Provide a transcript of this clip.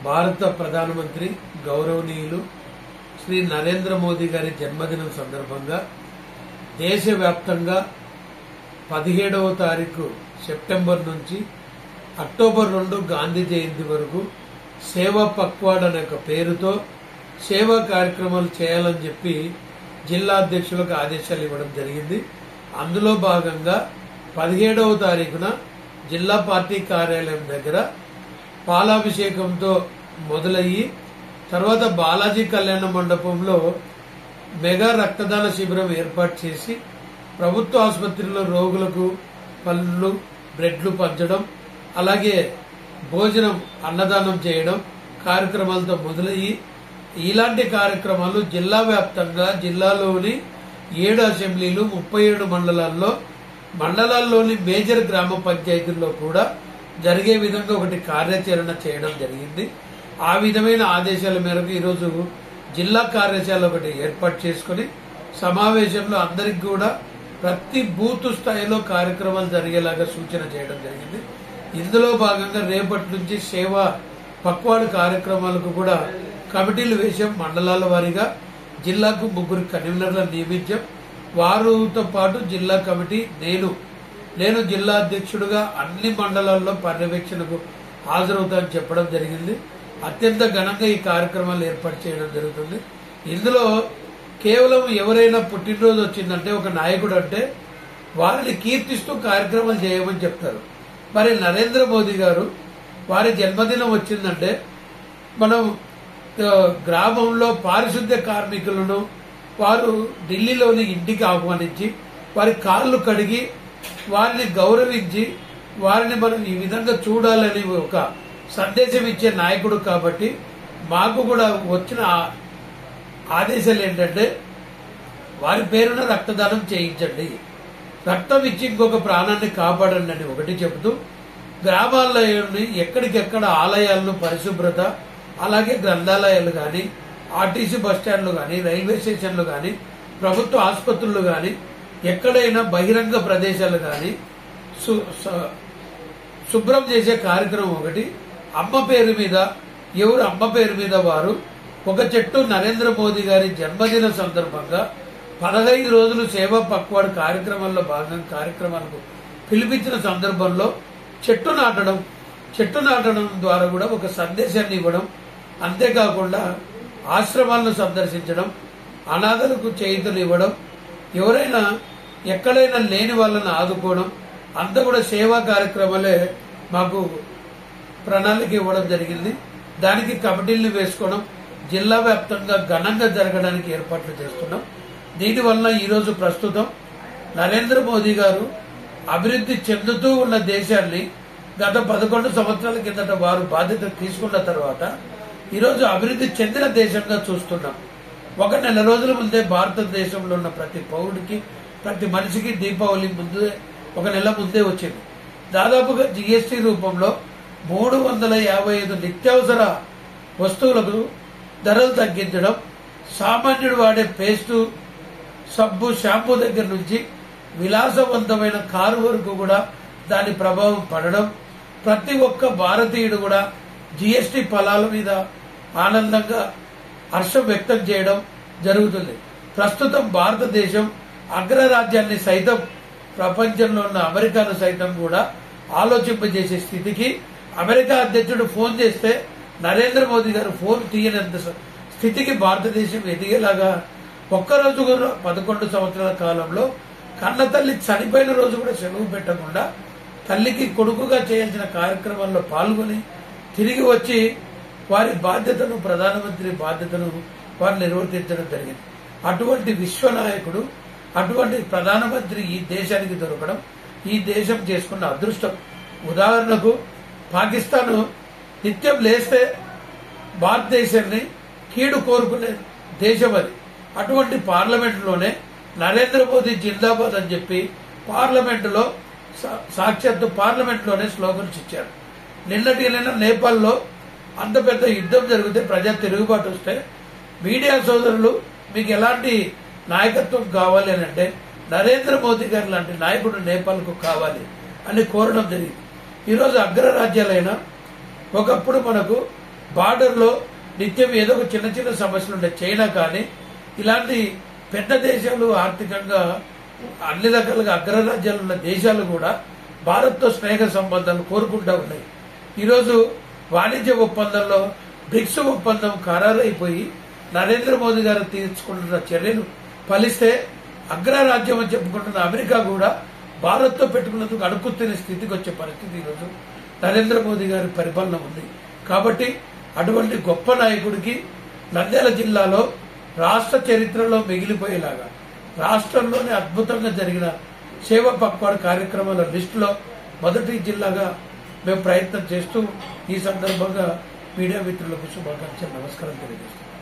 భారత ప్రధానమంత్రి గౌరవనీయులు శ్రీ నరేంద్ర మోదీ గారి జన్మదినం సందర్భంగా దేశవ్యాప్తంగా 17వ తారీఖు సెప్టెంబర్ నుంచి అక్టోబర్ 2 గాంధీ జయంతి వరకు సేవా పక్వాడ్ అనే ఒక పేరుతో సేవా కార్యక్రమాలు చేయాలని చెప్పి జిల్లా అధ్యక్షులకు ఆదేశాలు ఇవ్వడం జరిగింది. అందులో భాగంగా 17వ తారీఖున జిల్లా పార్టీ కార్యాలయం దగ్గర పాలాభిషేకంతో మొదలయ్యి తర్వాత బాలాజీ కళ్యాణ మండపంలో మెగా రక్తదాన శిబిరం ఏర్పాటు చేసి ప్రభుత్వ ఆసుపత్రిలో రోగులకు పళ్ళు బ్రెడ్లు పంచడం అలాగే భోజనం అన్నదానం చేయడం కార్యక్రమాలతో మొదలయ్యి ఇలాంటి కార్యక్రమాలు జిల్లా వ్యాప్తంగా జిల్లాలోని 7 అసెంబ్లీలు 37 మండలాల్లోని మేజర్ గ్రామ పంచాయతీల్లో కూడా జరిగే విధంగా ఒకటి కార్యాచరణ చేయడం జరిగింది. ఆ విధమైన ఆదేశాల మేరకు ఈరోజు జిల్లా కార్యశాల ఒకటి ఏర్పాటు చేసుకుని సమావేశంలో అందరికి కూడా ప్రతి బూత్ స్థాయిలో కార్యక్రమాలు జరిగేలాగా సూచన చేయడం జరిగింది. ఇందులో భాగంగా రేపటి నుంచి సేవా పక్వాడ్ కార్యక్రమాలకు కూడా కమిటీలు వేసాం. మండలాల వారీగా జిల్లాకు 3 కన్వీనర్లను నియమించాం. వారితో పాటు జిల్లా కమిటీ నేను జిల్లా అధ్యక్షుడిగా అన్ని మండలాల్లో పర్యవేక్షణకు హాజరవుతానని చెప్పడం జరిగింది. అత్యంత ఘనంగా ఈ కార్యక్రమాలు ఏర్పాటు చేయడం జరుగుతుంది. ఇందులో కేవలం ఎవరైనా పుట్టినరోజు వచ్చిందంటే ఒక నాయకుడు అంటే వారిని కీర్తిస్తూ కార్యక్రమాలు చేయమని చెప్తారు. మరి నరేంద్ర మోదీ గారు వారి జన్మదినం వచ్చిందంటే మనం గ్రామంలో పారిశుద్ధ్య కార్మికులను వారు ఢిల్లీలోని ఇంటికి ఆహ్వానించి వారి కాళ్ళు కడిగి వారిని గౌరవించి వారిని మనం ఈ విధంగా చూడాలని ఒక సందేశం ఇచ్చే నాయకుడు కాబట్టి మాకు కూడా వచ్చిన ఆదేశాలు ఏంటంటే వారి పేరున రక్తదానం చేయించండి, రక్తం ఇచ్చి ఇంకొక ప్రాణాన్ని కాపాడండి అని ఒకటి చెబుతూ గ్రామాల్లో ఎక్కడికెక్కడ ఆలయాలను పరిశుభ్రత అలాగే గ్రంథాలయాలు గాని ఆర్టీసీ బస్టాండ్లు గాని రైల్వే స్టేషన్లు గాని ప్రభుత్వ ఆసుపత్రులు గాని ఎక్కడైనా బహిరంగ ప్రదేశాలు గాని శుభ్రం చేసే కార్యక్రమం ఒకటి. అమ్మ పేరు మీద ఎవరు అమ్మ పేరు మీద వారు ఒక చెట్టు నరేంద్ర మోదీ గారి జన్మదిన సందర్భంగా 15 రోజులు సేవా పక్వాడ్ కార్యక్రమాల్లో భాగంగా కార్యక్రమాలకు పిలిపించిన సందర్భంలో చెట్టు నాటడం ద్వారా కూడా ఒక సందేశాన్ని ఇవ్వడం, అంతేకాకుండా ఆశ్రమాలను సందర్శించడం, అనాథలకు చేయుతలు ఇవ్వడం, ఎవరైనా ఎక్కడైనా లేని వాళ్ళని ఆదుకోవడం అంతా కూడా సేవా కార్యక్రమాలే మాకు ప్రణాళిక ఇవ్వడం జరిగింది. దానికి కమిటీలను వేసుకోవడం జిల్లా వ్యాప్తంగా ఘనంగా జరగడానికి ఏర్పాట్లు చేస్తున్నాం. దీనివల్ల ఈరోజు ప్రస్తుతం నరేంద్ర మోదీ గారు అభివృద్ధి చెందుతూ ఉన్న దేశాన్ని గత 11 సంవత్సరాల కిందట వారు బాధ్యత తీసుకున్న తర్వాత ఈరోజు అభివృద్ధి చెందిన దేశంగా చూస్తున్నాం. 1 నెల రోజుల ముందే భారతదేశంలో ఉన్న ప్రతి పౌరుడికి ప్రతి మనిషికి దీపావళి ముందే 1 నెల ముందే వచ్చింది. దాదాపుగా జీఎస్టీ రూపంలో 355 నిత్యావసర వస్తువులకు ధరలు తగ్గించడం, సామాన్యుడు వాడే పేస్టు సబ్బు షాంపూ దగ్గర నుంచి విలాసవంతమైన కారు వరకు కూడా దాని ప్రభావం పడడం, ప్రతి ఒక్క భారతీయుడు కూడా జీఎస్టీ ఫలాల మీద ఆనందంగా హర్షం వ్యక్తం చేయడం జరుగుతుంది. ప్రస్తుతం భారతదేశం అగ్రరాజ్యాన్ని సైతం ప్రపంచంలో ఉన్న అమెరికాను సైతం కూడా ఆలోచింపజేసే స్థితికి అమెరికా అధ్యక్షుడు ఫోన్ చేస్తే నరేంద్ర మోదీ గారు ఫోన్ తీయనంత స్థితికి భారతదేశం ఎదిగేలాగా ఒక్కరోజు కూడా 11 సంవత్సరాల కాలంలో కన్న తల్లి చనిపోయిన రోజు కూడా సెలవు పెట్టకుండా తల్లికి కొడుకుగా చేయాల్సిన కార్యక్రమాల్లో పాల్గొని తిరిగి వచ్చి వారి బాధ్యతను ప్రధానమంత్రి బాధ్యతను వారు నిర్వర్తించడం జరిగింది. అటువంటి విశ్వనాయకుడు అటువంటి ప్రధానమంత్రి ఈ దేశానికి దొరకడం ఈ దేశం చేసుకున్న అదృష్టం. ఉదాహరణకు పాకిస్తాన్ నిత్యం లేస్తే భారతదేశాన్ని కీడు కోరుకునే దేశం అది. అటువంటి పార్లమెంటులోనే నరేంద్ర మోదీ జిందాబాద్ అని చెప్పి పార్లమెంటులో సాక్షాత్తు పార్లమెంట్లోనే స్లోగన్స్ ఇచ్చారు. నిన్న నేపాల్లో అంత పెద్ద యుద్ధం జరిగితే ప్రజా తిరుగుబాటు వస్తే మీడియా సోదరులు మీకు ఎలాంటి నాయకత్వం కావాలి అని అంటే నరేంద్ర మోదీ గారు లాంటి నాయకుడు నేపాల్కు కావాలి అని కోరడం జరిగింది. ఈరోజు అగ్రరాజ్యాలైన ఒకప్పుడు మనకు బార్డర్ లో నిత్యం ఏదో ఒక చిన్న చిన్న సమస్యలు ఉంటాయి. చైనా కానీ ఇలాంటి పెద్ద దేశాలు ఆర్థికంగా అన్ని రకాలుగా అగ్రరాజ్యాలు ఉన్న దేశాలు కూడా భారత్తో స్నేహ సంబంధాలు కోరుకుంటూ ఉన్నాయి. ఈరోజు వాణిజ్య ఒప్పందంలో బ్రిక్స్ ఒప్పందం ఖరారైపోయి నరేంద్ర మోదీ గారు తీసుకుంటున్న చర్యలు ఫలిస్తే అగ్రరాజ్యం అని చెప్పుకుంటున్న అమెరికా కూడా భారత్ తో పెట్టుకున్నందుకు అడుక్కు తినే స్థితికి వచ్చే పరిస్థితి ఈరోజు నరేంద్ర మోదీ గారి పరిపాలన ఉంది. కాబట్టి అటువంటి గొప్ప నాయకుడికి నంద్యాల జిల్లాలో రాష్ట్ర చరిత్రలో మిగిలిపోయేలాగా రాష్ట్రంలోనే అద్భుతంగా జరిగిన సేవా పక్వాడ్ కార్యక్రమాల లిస్టులో మొదటి జిల్లాగా మేము ప్రయత్నం చేస్తూ ఈ సందర్భంగా మీడియా మిత్రులకు శుభాకాంక్షలు, నమస్కారం తెలియజేస్తున్నాం.